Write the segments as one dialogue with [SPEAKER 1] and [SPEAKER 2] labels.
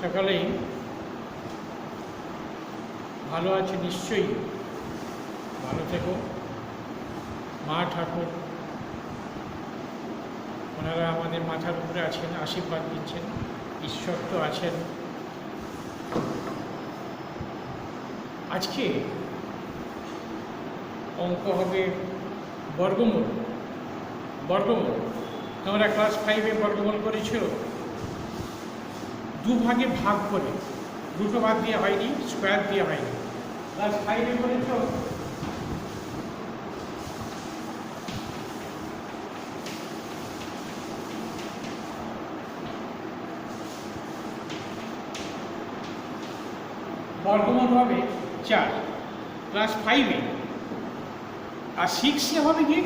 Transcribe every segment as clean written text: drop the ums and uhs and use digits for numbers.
[SPEAKER 1] সকলেই ভালো আছে, নিশ্চয়ই ভালো থেকো। মা ঠাকুর ওনারা আমাদের মাথার উপরে আছেন, আশীর্বাদ দিচ্ছেন, ঈশ্বর তো আছেন। আজকে অঙ্ক হবে বর্গমূল। বর্গমূল তোমরা ক্লাস 5-এ বর্গমূল করেছো দুভাগে ভাগ করে, দুটো ভাগ দিয়ে হয়নি, স্কোয়ার দিয়ে হয়নি। ক্লাস 5-এ করেছ বর্গমূল হবে 4 ক্লাস 5-এ, আর 6-এ হবে কি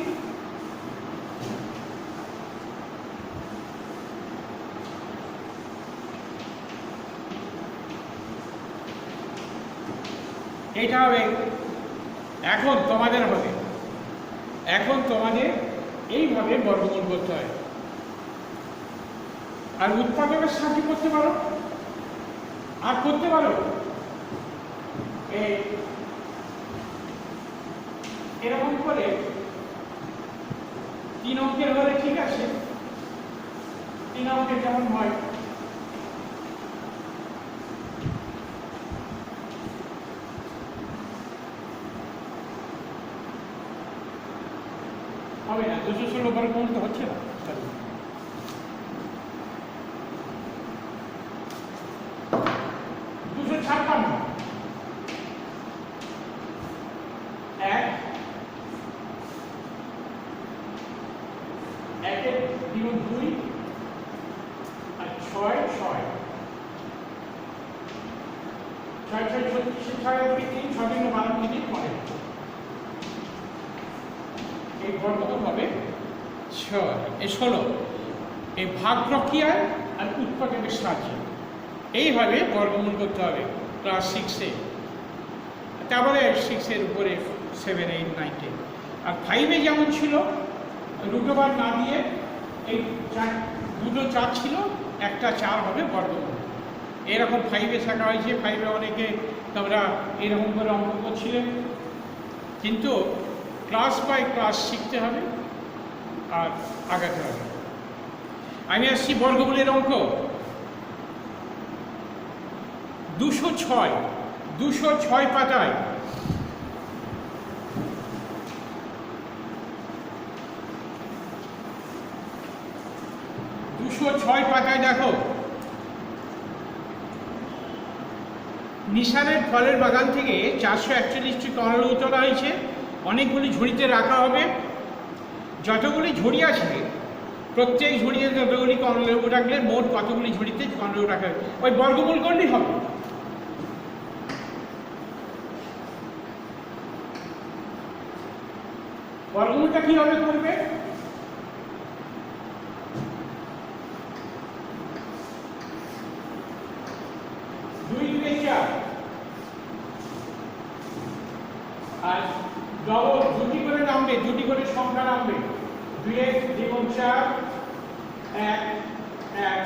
[SPEAKER 1] এটা হবে। এখন তোমাদের হবে, এখন তোমাদের এইভাবে বর্গমূল করতে হয়। আর উৎপাদকের সাহায্য করতে পারো, আর করতে পারো এরকম করে 3 অঙ্কের হলে ঠিক আছে, 3 অঙ্কের যেমন হয় হবে না, 216 বর্গমূল তো হচ্ছে না। 256 1 দ্বিগুণ 2 আর 6 6 6 6 36 6 3 6 দিন 12 মিনিট পরে এই বর্গমূল হবে 16। এই ভাগ প্রক্রিয়ায় আর উৎপাদকের সাহায্যে এইভাবে বর্গমূল করতে হবে ক্লাস 6-এ, তারপরে 6-এর উপরে 7 8 9 10। আর 5-এ যেমন ছিল রুটওভার না দিয়ে এই দুটো 4 ছিল, একটা 4 হবে বর্গমূল। এরকম 5-এ শেখা হয়েছে। 5-এ অনেকে তোমরা এরকম করে অঙ্ক করছিলে, কিন্তু ক্লাস বাই ক্লাস শিখতে হবে আর আগাতে হবে। আমি আসছি বর্গমূলের অঙ্ক। 206 পাতায় 206 পাতায় দেখো, নিশানের ফলের বাগান থেকে 441টি কমলালেবু তোলা হয়েছে, অনেকগুলি ঝুড়িতে রাখা হবে। যতগুলি ঝুড়ি আছে প্রত্যেক ঝুড়িতে যতগুলি কমলালেবু রাখলে মোট কতগুলি ঝুড়িতে কমলালেবু রাখা হবে, ওই বর্গমূল করলেই হবে। বর্গমূলটা কিভাবে করবে? আর ডবল দুটি করে নামবে, দুটি করে সংখ্যা নামবে। 2 দ্বিগুণ 4 1 1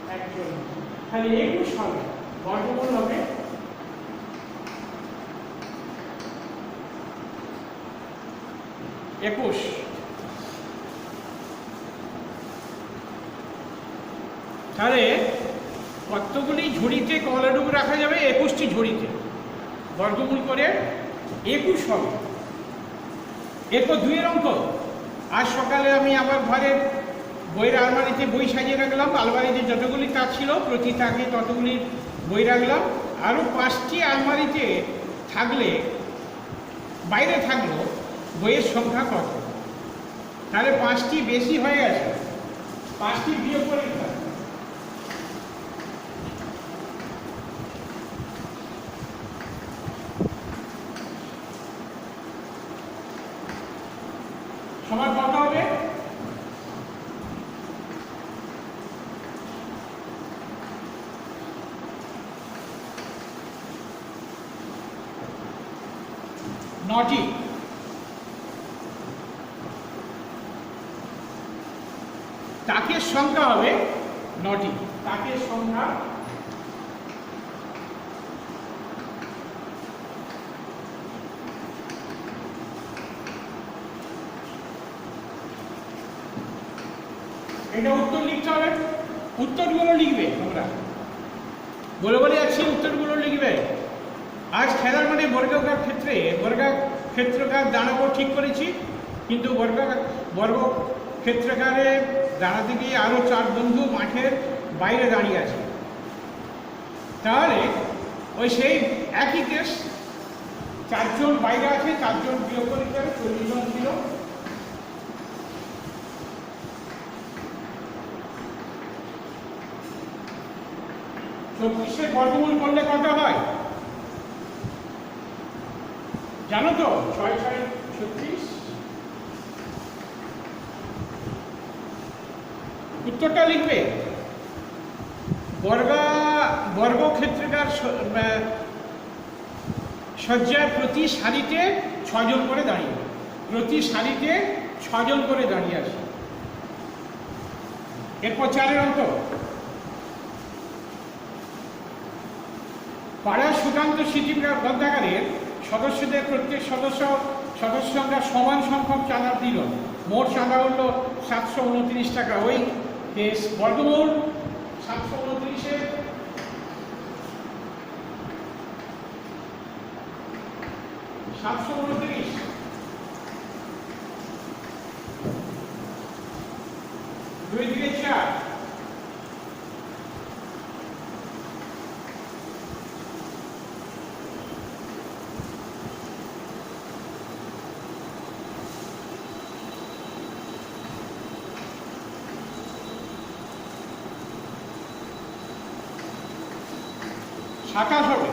[SPEAKER 1] 41, তাহলে 21 হবে। বর্গমূল হবে 21। তাহলে কতগুলি ঝুড়িতে কমলালেবু রাখা যাবে? 21টি ঝুড়িতে। বর্গমূল করে 21 হবে। এরপর 2-এর অঙ্ক। আজ সকালে আমি আমার ঘরের বইয়ের আলমারিতে বই সাজিয়ে রাখলাম। আলমারিতে যতগুলি তাক ছিল প্রতি তাকে ততগুলি বই রাখলাম। আরও 5টি আলমারিতে থাকলে, বাইরে থাকলো বইয়ের সংখ্যা কত? তাহলে 5টি বেশি হয়ে গেছে, 5টি বিয়োগ করে দিতে হবে। সমান কত হবে? 9টি। তাকের সংখ্যা হবে 9টি। তাকের সংখ্যা এটা উত্তর লিখতে হবে, উত্তরগুলো লিখবে তোমরা, বলে বলে যাচ্ছি উত্তরগুলো লিখবে। আজ খেলার মানে বর্গাকার ক্ষেত্রে বর্গক্ষেত্রকার দাঁড়াবো ঠিক করেছি, কিন্তু বর্গক্ষেত্রকারে দাঁড়াতে গিয়ে আরও 4 বন্ধু মাঠের বাইরে দাঁড়িয়ে আছে। তাহলে ওই সেই একই কেস, 4 জন বাইরে আছে, 4 জন বিয়োগ করে দিতে হবে, 40 জন ছিল। চব্বিশের বর্গমূল করলে কত হয় জানো তো? 6 6 36। উত্তরটা লিখবে। বর্গক্ষেত্রকার সজ্জার প্রতি সারিতে 6 জন করে দাঁড়িয়ে, প্রতি সারিতে 6 জন করে দাঁড়িয়ে আছে। এরপর 4 অঙ্ক, পাড়ার সুকান্ত স্মৃতি গ্রন্থাগারের সদস্যদের প্রত্যেক সদস্য সংখ্যা সমান সংখ্যক চাঁদা দিল, মোট চাঁদা হলো 729 টাকা। ওই বর্গমূল 729-এর 729 2 দিকে 4, সাতাশ হবে।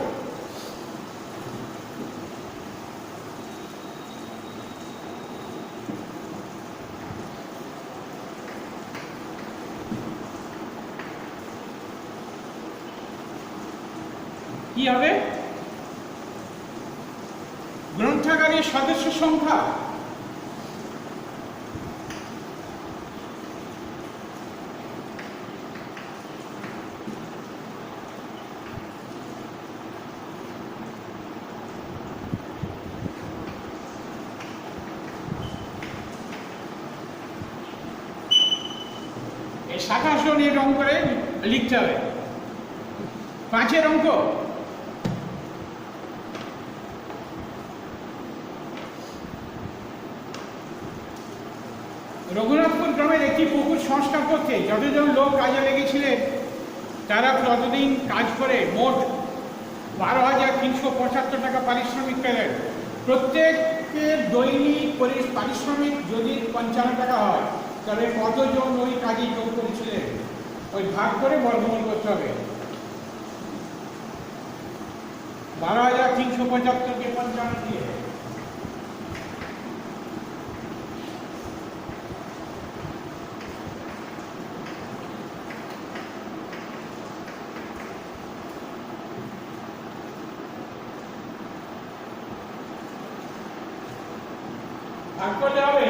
[SPEAKER 1] কি হবে? গ্রন্থাগারের সদস্য সংখ্যা এই 27 জন এর অঙ্ক করে লিখতে হবে। 5-এর অঙ্ক, রঘুনাথপুর গ্রামের একটি পুকুর সংস্কার করতে যতজন লোক কাজে লেগেছিলেন তারা ততদিন কাজ করে মোট 12,375 টাকা পারিশ্রমিক পেলেন। প্রত্যেকের দৈনিক পারিশ্রমিক যদি 55 টাকা হয় তাহলে কতজন ওই কাজে যোগ করেছিলেন ওই ভাগ করে বর্গমূল করতে হবে। 12,375-কে 55 দিয়ে ভাগ করলে হবে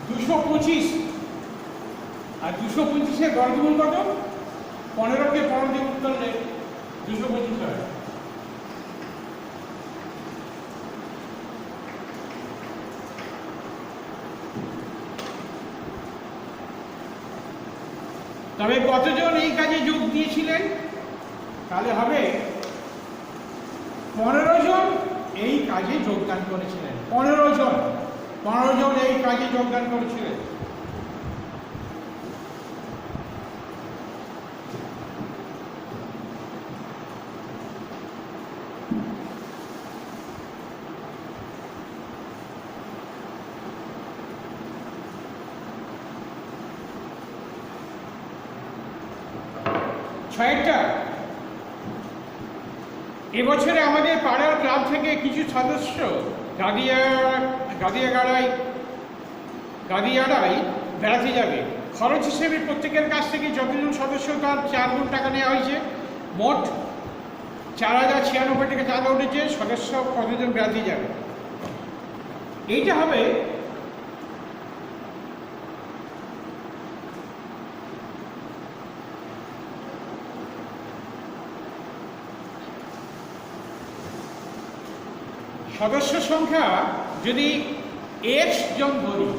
[SPEAKER 1] 225। আর 225-এর বর্গমূল কত? 15-কে 15 দিয়ে গুণ করলে 225 হয়। তবে কতজন এই কাজে যোগ দিয়েছিলেন? তাহলে হবে 15 জন এই কাজে যোগদান করেছিলেন। 15 জন এই কাজে যোগদান করেছিলেন। ছয়টা, এবছরে আমাদের পাড়ার ক্লাব থেকে কিছু সদস্য গাদিয়াড়াই বেড়াতে যাবে। খরচ হিসেবে প্রত্যেকের কাছ থেকে যতজন সদস্য তার 4 গুণ টাকা নেওয়া হয়েছে। মোট 4,096 টাকা চাঁদা উঠেছে। সদস্য কতজন বেড়াতে যাবে? এইটা হবে সদস্য সংখ্যা যদি এক্স জন ধরি,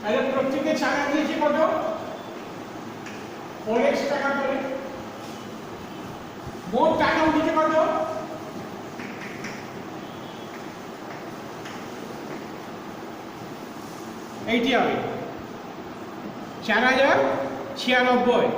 [SPEAKER 1] তাহলে প্রত্যেকে চাকা দিয়েছে কত? 4x টাকা করে। মোট টাকা উঠেছে কত? এইটি হবে 4096।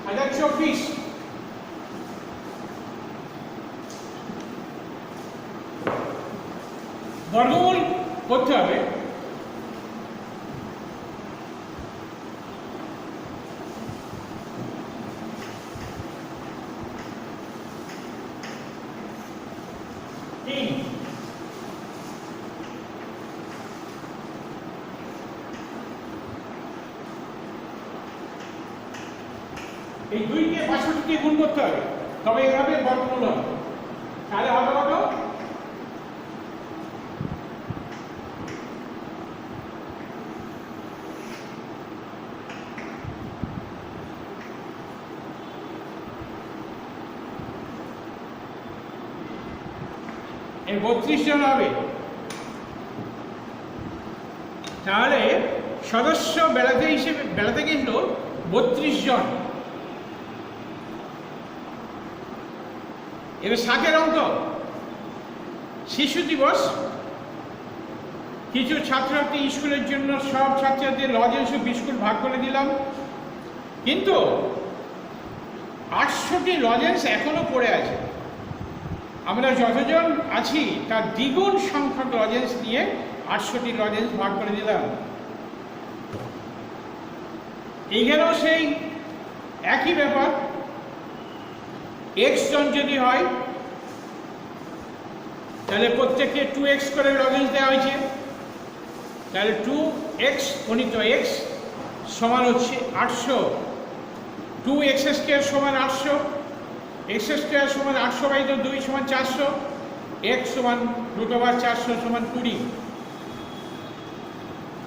[SPEAKER 1] হাজার 24 বর্গমূল করতে হবে। এই 2কে 65 দিয়ে গুণ করতে হবে, তবে এভাবে বর্গমূল হবে। তাহলে হবে কত? এই 32 জন হবে। তাহলে সদস্য বেলাতে গেছিল 32 জন। এবার 7 অঙ্ক শিশু দিবস। কিছু ছাত্রছাত্রী স্কুলের জন্য সব ছাত্রছাত্রীদের লজেন্স ও বিস্কুট ভাগ করে দিলাম, কিন্তু 800টি লজেন্স এখনো পড়ে আছে। আমরা যতজন আছি তার দ্বিগুণ সংখ্যক লজেন্স নিয়ে 800টি লজেন্স ভাগ করে দিলাম। এইখানেও সেই একই ব্যাপার। এক্স জন যদি হয় তাহলে প্রত্যেককে 2x করে লজেন্স দেওয়া হয়েছে। তাহলে 2x গণিত x সমান হচ্ছে 800। 2x স্কোয়ার সমান 800, x স্কোয়ার সমান 800/2 সমান 400, x সমান √400 সমান 20।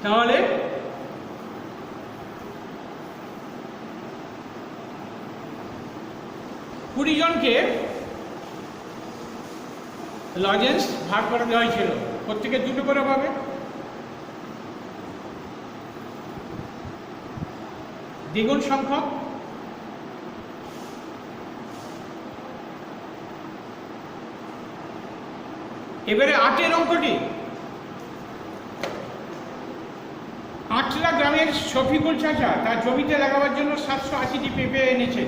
[SPEAKER 1] তাহলে কুড়ি জনকে লজেন্স ভাগ করে দেওয়া হয়েছিল, প্রত্যেকে 2টো করে পাবে। দ্বিগুণ সংখ্যক। এবারে 8 অঙ্কটি। আটলা গ্রামের শফিকুল চাচা তার জমিতে লাগাবার জন্য 780টি পেঁপে এনেছে।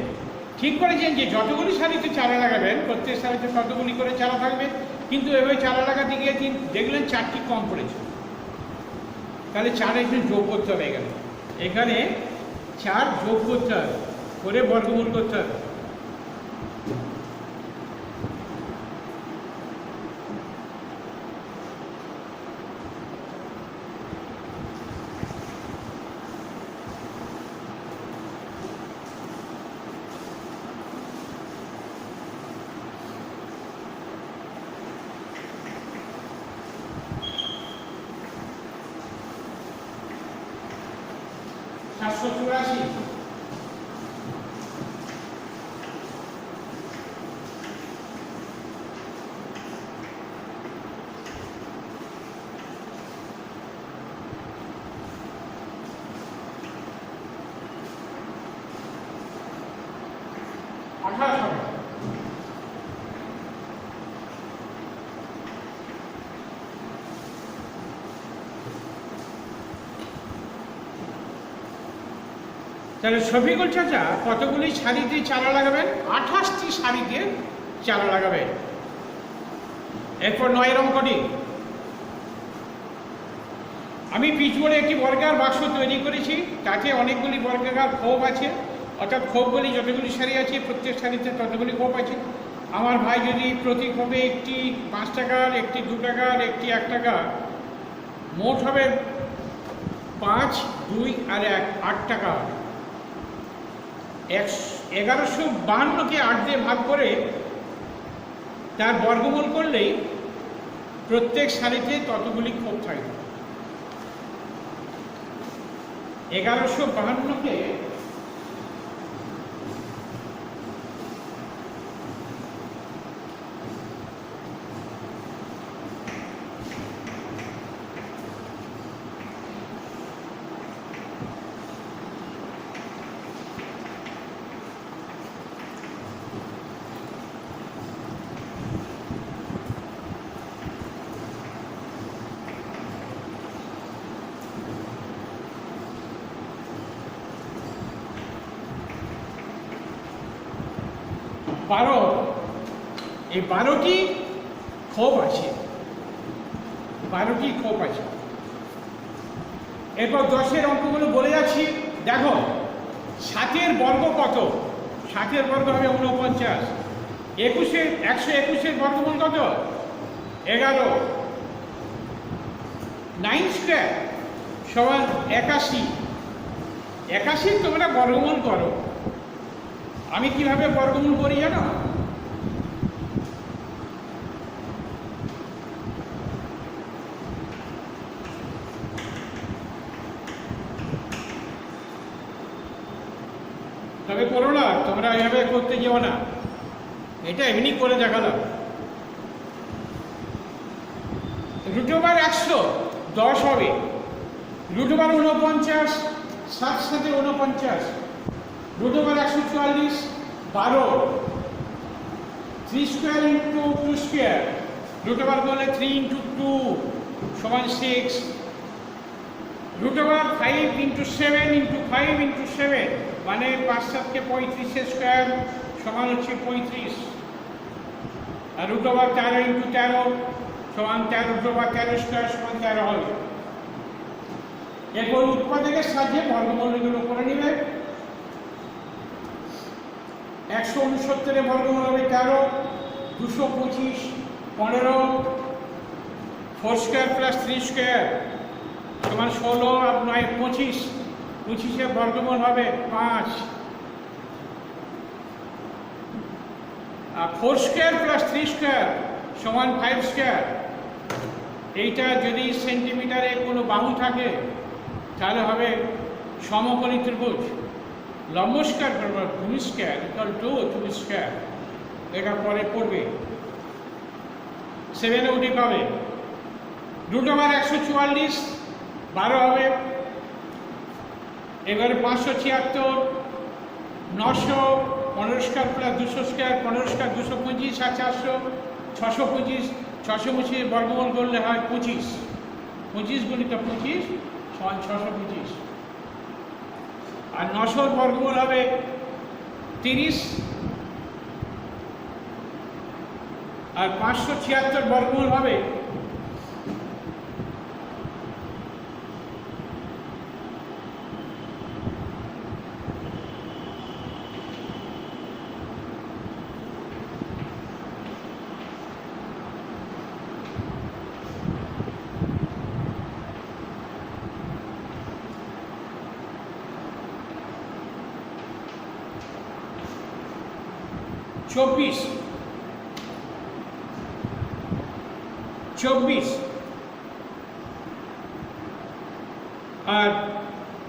[SPEAKER 1] ঠিক করেছেন যে যতগুলি সারিতে চারা লাগাবেন প্রত্যেক সারিতে ততগুলি করে চারা থাকবে, কিন্তু এভাবে চারা লাগাতে গিয়ে দেখলেন 4টি কম পড়েছে। তাহলে 4 একটু যোগ করতে হবে। এখানে 4 যোগ করতে হবে, করে বর্গমূল করতে হবে। তাহলে শফিকুল চাচা কতগুলি সারিতে চারা লাগাবেন? 28টি সারিতে চারা লাগাবেন। এরপর 9 অঙ্কটি, আমি পিচবোর্ডে একটি বর্গাকার বাক্স তৈরি করেছি, তাতে অনেকগুলি বর্গাকার খোপ আছে, অর্থাৎ খোপগুলি যতগুলি সারি আছে প্রত্যেক সারিতে ততগুলি খোপ আছে। আমার ভাই যদি প্রতি খোপে একটি 5 টাকার, একটি 2 টাকার, একটি 1 টাকা, মোট হবে 5, 2 আর 1 8 টাকা হবে। 1152কে 8 দিয়ে ভাগ করে তার বর্গমূল করলেই প্রত্যেক সারিতে ততগুলি খোপ থাকবে। 1152কে এই 12টি খোপ আছে, 12টি খোপ আছে। এরপর 10-এর অঙ্কগুলো বলে যাচ্ছি। দেখো 7-এর বর্গ কত? 7-এর বর্গ হবে 49। 121-এর বর্গমূল কত? 11। 9 স্কোয়ার সমান 81। 81 তোমরা বর্গমূল করো। আমি কিভাবে বর্গমূল করি জানো? তবে করো না, তোমরা এইভাবে করতে যেও না, এটা এমনি করে দেখালাম। √100 10 হবে, √49 7 7 49, √144 12, 3 স্কোয়ার ইন্টু 2 স্কোয়ার, √1 করলে 3 ইন্টু 2 সমান 6, √5 ইন্টু 7 ইন্টু 5 ইন্টু 7 মানে 5 7 35 স্কোয়ার সমান হচ্ছে 35, আর √13 ইন্টু 13 সমান 13, √13 স্কোয়ার সমান 13 হবে। এরপর উৎপাদকের সাহায্যে বর্গমূলগুলো করে নিবে। 169-এর বর্গমূল হবে 13, 225 15, 4 স্কোয়ার প্লাস 3 স্কোয়ার সমান 16 আর 9 25, 25-এর বর্গমূল হবে 5, আর 4 স্কোয়ার প্লাস 3 স্কোয়ার সমান 5 স্কোয়ার। এইটা যদি সেন্টিমিটারে কোনো বাহু থাকে তাহলে হবে সমকোণী ত্রিভুজ। লম্ব স্কোয়ার বরাবর ভূমি স্কোয়ার ইকুয়াল টু 2 স্কোয়ার, এটা পরে পড়বে। 7 উঠে পাবে √144 12 হবে। এবারে 576 900 15 স্কোয়ার প্লাস 200 স্কোয়ার 15 স্কোয়ার 225 আর 400 625, 625 বর্গমূল করলে হয় 25, 25 গুণিত 25 সমান 625, আর 900 বর্গমূল হবে 30, আর 576 বর্গমূল হবে 24, আর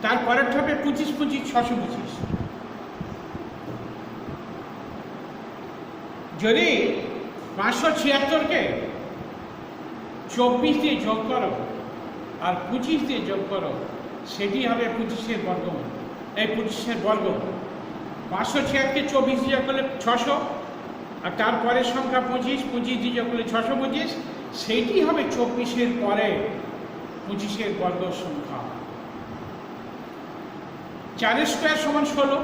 [SPEAKER 1] তারপরেরটা হবে 25 25 625। যদি 576-কে 24 দিয়ে যোগ করো আর 25 দিয়ে যোগ করো, সেটি হবে 25-এর বর্গমূল। এই 25-এর বর্গ 576-কে 24 দিয়ে যোগ করলে 600, আর তারপরের সংখ্যা 25, 25 দিয়ে যোগ করলে 625, সেইটি হবে 24-এর পরে 25-এর বর্গ সংখ্যা। 4 স্কোয়ার সমান 16,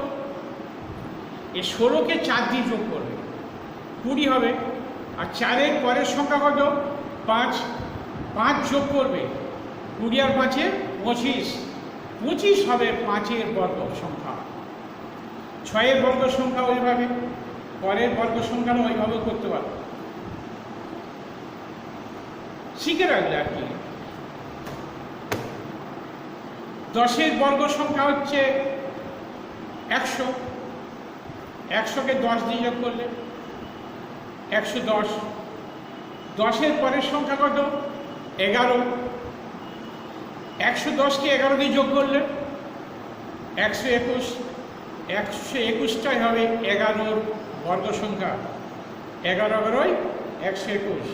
[SPEAKER 1] এই 16-কে 4 দিয়ে যোগ করবে 20 হবে, আর 4-এর পরের সংখ্যা কত? 5। 5 যোগ করবে, 20 আর 5-এ 25। 25 হবে 5-এর বর্গ সংখ্যা। 6-এর বর্গ সংখ্যা ওইভাবে, পরের বর্গ সংখ্যাটা ওইভাবে করতে পারো, শিখে রাখলে আর কি। 10-এর বর্গ সংখ্যা হচ্ছে 100। 100-কে 10 দিয়ে যোগ করলে 110। 10-এর পরের সংখ্যা কত? 11। 110-কে 11 দিয়ে যোগ করলে 121। 121টাই হবে 11-র বর্গ সংখ্যা। 11-11-ই 121।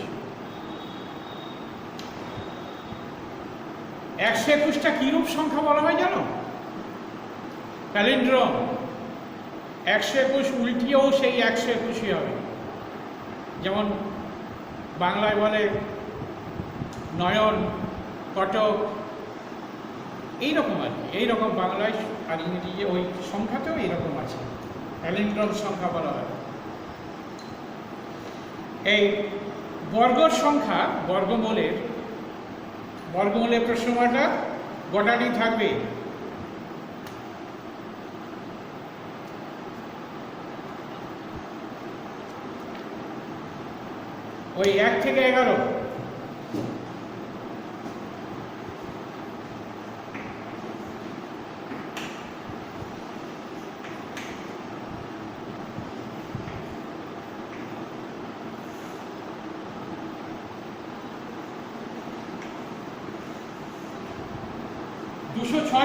[SPEAKER 1] 121টা কিরূপ সংখ্যা বলা হয় জানো? প্যালিন্ড্রোম। 121 উল্টিয়েও সেই 121ই হবে। যেমন বাংলায় বলে নয়ন, কটক, এইরকম আর কি। এইরকম বাংলায় আর ইংরেজি ওই সংখ্যাতেও এইরকম আছে, প্যালিন্ড্রোম সংখ্যা বলা হয়। এই বর্গর সংখ্যা বর্গমূলের প্রশ্নটা গোটাটি থাকবে। ওই 1 থেকে 11।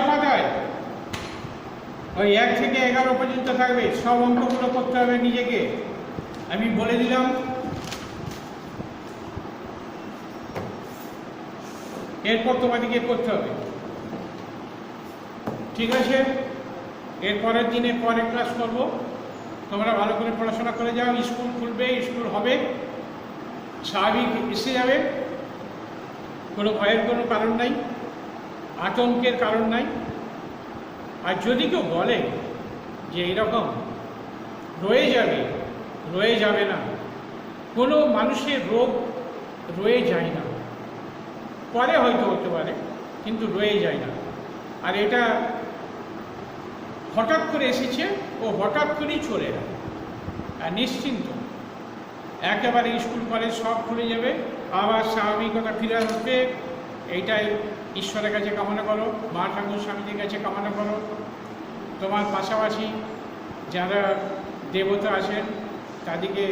[SPEAKER 1] পাতায় ওই 1 থেকে 11 পর্যন্ত থাকবে। সব অঙ্কগুলো করতে হবে নিজেকে, আমি বলে দিলাম। এরপর তোমাদেরকে করতে হবে, ঠিক আছে? এর পরের দিনে পরের ক্লাস করব। তোমরা ভালো করে পড়াশোনা করে যাও। স্কুল খুলবে, স্কুল হবে, স্বাভাবিক এসে যাবে, কোনো ভয়ের কোনো কারণ নাই, আতঙ্কের কারণ নাই। আর যদি কেউ বলে যে এইরকম রয়ে যাবে না, কোনো মানুষের রোগ রয়ে যায় না, পরে হয়তো হতে পারে, কিন্তু রয়ে যায় না। আর এটা হঠাৎ করে এসেছে, ও হঠাৎ করেই চলে যাবে। আর নিশ্চিন্ত একেবারে স্কুল কলেজ সব খুলে যাবে, আবার স্বাভাবিকতা ফিরে আসবে। এইটাই ঈশ্বরের কাছে কামনা করো, মা ঠাকুর স্বামীদের কাছে কামনা করো। তোমার পাশাপাশি যারা দেবতা আছেন তাদেরকে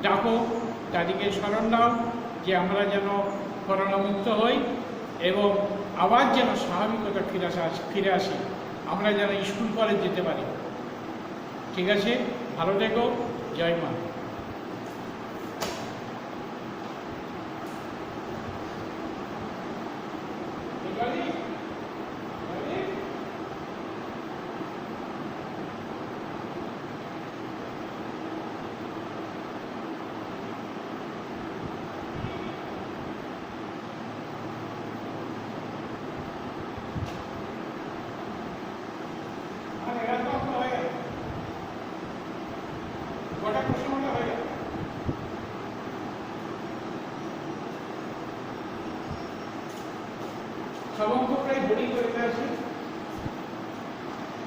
[SPEAKER 1] ডাকো, তাদেরকে স্মরণ দাও যে আমরা যেন করোনামুক্ত হই এবং আবার যেন স্বাভাবিকতা ফিরে আসি, আমরা যেন স্কুল কলেজ যেতে পারি। ঠিক আছে, ভালো থেকো, জয় মা। সব অঙ্ক প্রায় বোর্ডিং করে আছে।